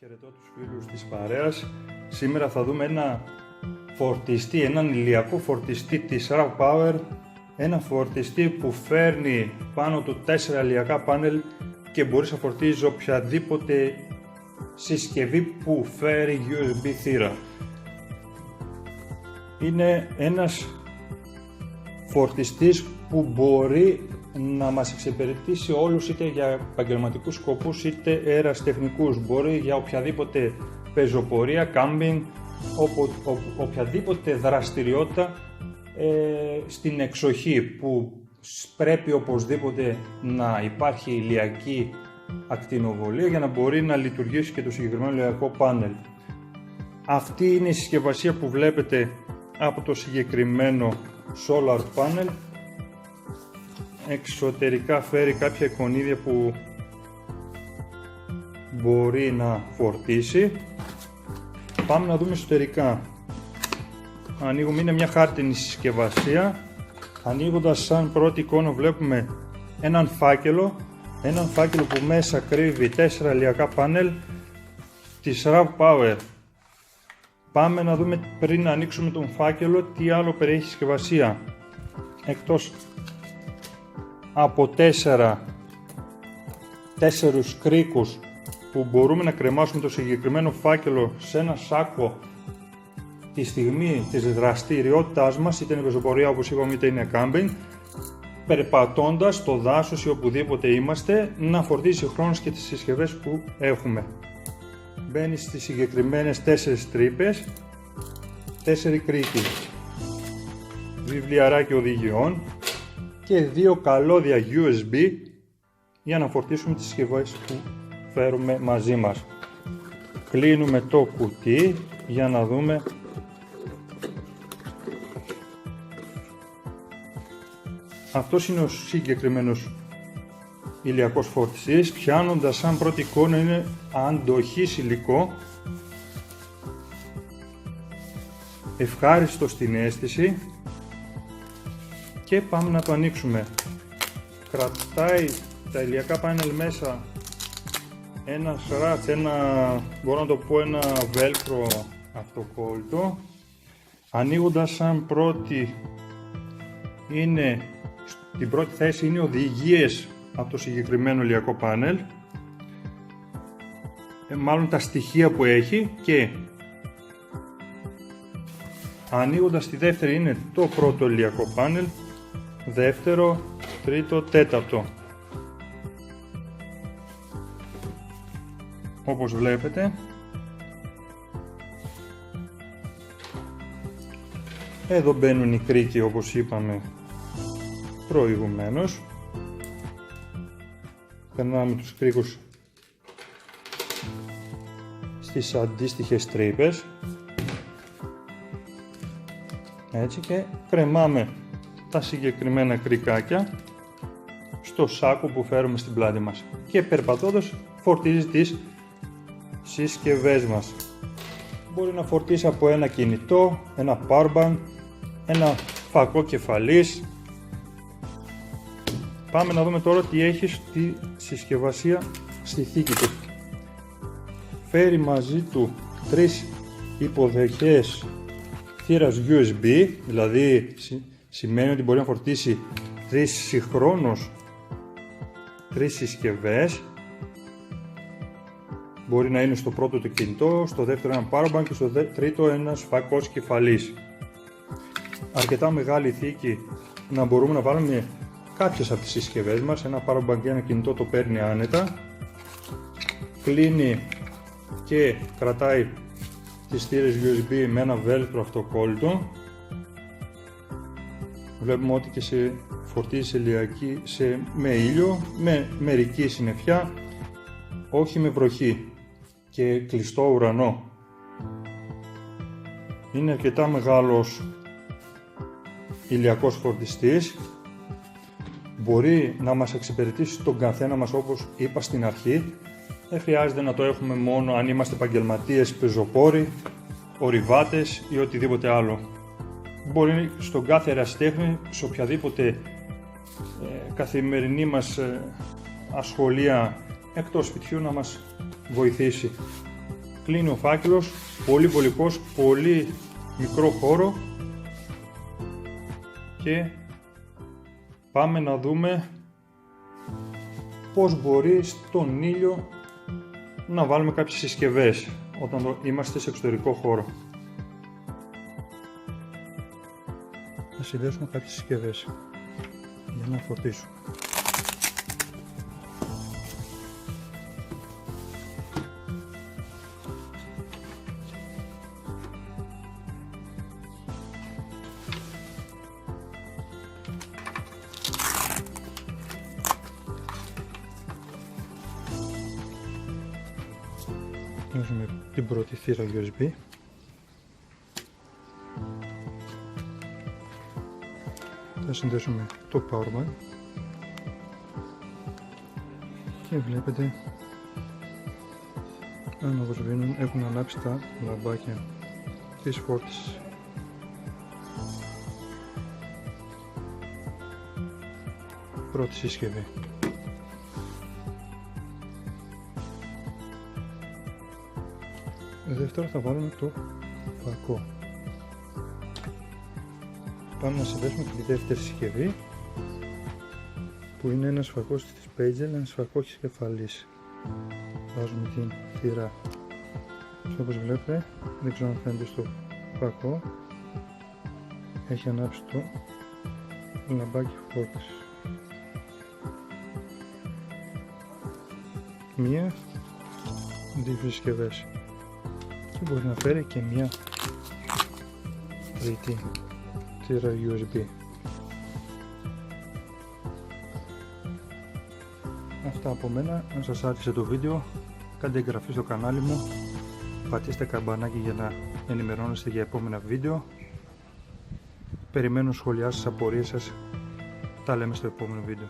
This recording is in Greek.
Χαιρετώ τους φίλους της παρέας. Σήμερα θα δούμε ένα φορτιστή, έναν ηλιακό φορτιστή της RAV Power. Ένα φορτιστή που φέρνει πάνω του 4 ηλιακά πάνελ και μπορείς να φορτίζεις οποιαδήποτε συσκευή που φέρει USB θύρα. Είναι ένας φορτιστής που μπορεί να μας εξυπηρετήσει όλους, είτε για επαγγελματικούς σκοπούς είτε ερασιτεχνικούς. Μπορεί για οποιαδήποτε πεζοπορία, κάμπινγκ, οποιαδήποτε δραστηριότητα στην εξοχή που πρέπει οπωσδήποτε να υπάρχει ηλιακή ακτινοβολία για να μπορεί να λειτουργήσει και το συγκεκριμένο ηλιακό πάνελ. Αυτή είναι η συσκευασία που βλέπετε από το συγκεκριμένο solar panel. Εξωτερικά φέρει κάποια εικονίδια που μπορεί να φορτίσει. Πάμε να δούμε εσωτερικά. Ανοίγουμε, είναι μια χάρτινη συσκευασία. Ανοίγοντας σαν πρώτη εικόνα βλέπουμε έναν φάκελο που μέσα κρύβει 4 ηλιακά πάνελ της RAV Power. Πάμε να δούμε πριν να ανοίξουμε τον φάκελο τι άλλο περιέχει η συσκευασία. Εκτός από 4 κρίκους που μπορούμε να κρεμάσουμε το συγκεκριμένο φάκελο σε ένα σάκο τη στιγμή της δραστηριότητάς μας, είτε είναι πεζοπορία όπως είπαμε είτε είναι κάμπινγκ, περπατώντας στο δάσος ή οπουδήποτε είμαστε, να φορτίσει ο χρόνος και τις συσκευές που έχουμε. Μπαίνει στις συγκεκριμένες 4 τρύπες, 4 κρίκοι, βιβλιαράκι οδηγιών και 2 καλώδια USB για να φορτίσουμε τις συσκευές που φέρουμε μαζί μας. Κλείνουμε το κουτί για να δούμε αυτός είναι ο συγκεκριμένος ηλιακός φορτιστής. Πιάνοντας σαν πρώτη εικόνα είναι αντοχής υλικό, ευχάριστο στην αίσθηση. Και πάμε να το ανοίξουμε. Κρατάει τα ηλιακά πάνελ μέσα ένα σράτς, μπορώ να το πω ένα βέλκρο αυτοκόλλητο. Ανοίγοντας σαν πρώτη στην πρώτη θέση είναι οδηγίες από το συγκεκριμένο ηλιακό πάνελ, μάλλον τα στοιχεία που έχει, και ανοίγοντας τη δεύτερη είναι το πρώτο ηλιακό πάνελ, δεύτερο, τρίτο, τέταρτο. Όπως βλέπετε, εδώ μπαίνουν οι κρίκοι όπως είπαμε προηγουμένως. Περνάμε τους κρίκους στις αντίστοιχες τρύπες, έτσι, και κρεμάμε τα συγκεκριμένα κρικάκια στο σάκο που φέρουμε στην πλάτη μας και περπατώντας φορτίζει τις συσκευές μας. Μπορεί να φορτίσει από ένα κινητό, ένα powerbank, ένα φακό κεφαλής. Πάμε να δούμε τώρα τι έχει στη συσκευασία στη θήκη του. Φέρει μαζί του 3 υποδοχές θύρας USB, δηλαδή σημαίνει ότι μπορεί να φορτίσει 3 συγχρόνως 3 συσκευές. Μπορεί να είναι στο πρώτο το κινητό, στο δεύτερο ένα powerbank και στο τρίτο ένας φακός κεφαλής. Αρκετά μεγάλη θήκη να μπορούμε να βάλουμε κάποιες από τις συσκευές μας. Ένα powerbank και ένα κινητό το παίρνει άνετα. Κλείνει και κρατάει τις θύρες USB με ένα βέλκρο αυτοκόλλητο. Βλέπουμε ότι και φορτίζει ηλιακή με ήλιο, με μερική συννεφιά, όχι με βροχή και κλειστό ουρανό. Είναι αρκετά μεγάλος ηλιακός φορτιστής. Μπορεί να μας εξυπηρετήσει τον καθένα μας όπως είπα στην αρχή. Δεν χρειάζεται να το έχουμε μόνο αν είμαστε επαγγελματίες, πεζοπόροι, ορειβάτες ή οτιδήποτε άλλο. Μπορεί στον κάθε ερασιτέχνη, σε οποιαδήποτε καθημερινή μας ασχολία εκτός σπιτιού να μας βοηθήσει. κλείνει ο φάκελος, πολύ βολικός, πολύ μικρό χώρο και πάμε να δούμε πώς μπορεί στον ήλιο να βάλουμε κάποιες συσκευές όταν είμαστε σε εξωτερικό χώρο. Θα συνδέσουμε κάποιες συσκευές για να φορτίσω. Βάζουμε την πρώτη θύρα USB. Θα συνδέσουμε το power bank και βλέπετε αν όπως βγαίνουν έχουν ανάψει τα λαμπάκια της φόρτισης. Πρώτη συσκευή. Δεύτερο θα βάλουμε το φακό. Πάμε να συνδέσουμε τη δεύτερη συσκευή που είναι ένας φακός της Pager, ένας φακός κεφαλής. Βάζουμε την θύρα όπως βλέπετε, δεν ξέρω αν φαίνεται στο φακό, έχει ανάψει το λαμπάκι φόρτισης. Μία, δύο συσκευές και μπορεί να φέρει και μία τρίτη θύρα USB. Αυτά από μένα. Αν σας άρεσε το βίντεο, κάντε εγγραφή στο κανάλι μου, πατήστε καμπανάκι για να ενημερώνεστε για επόμενα βίντεο. Περιμένω σχόλιά σας, απορίες σας. Τα λέμε στο επόμενο βίντεο.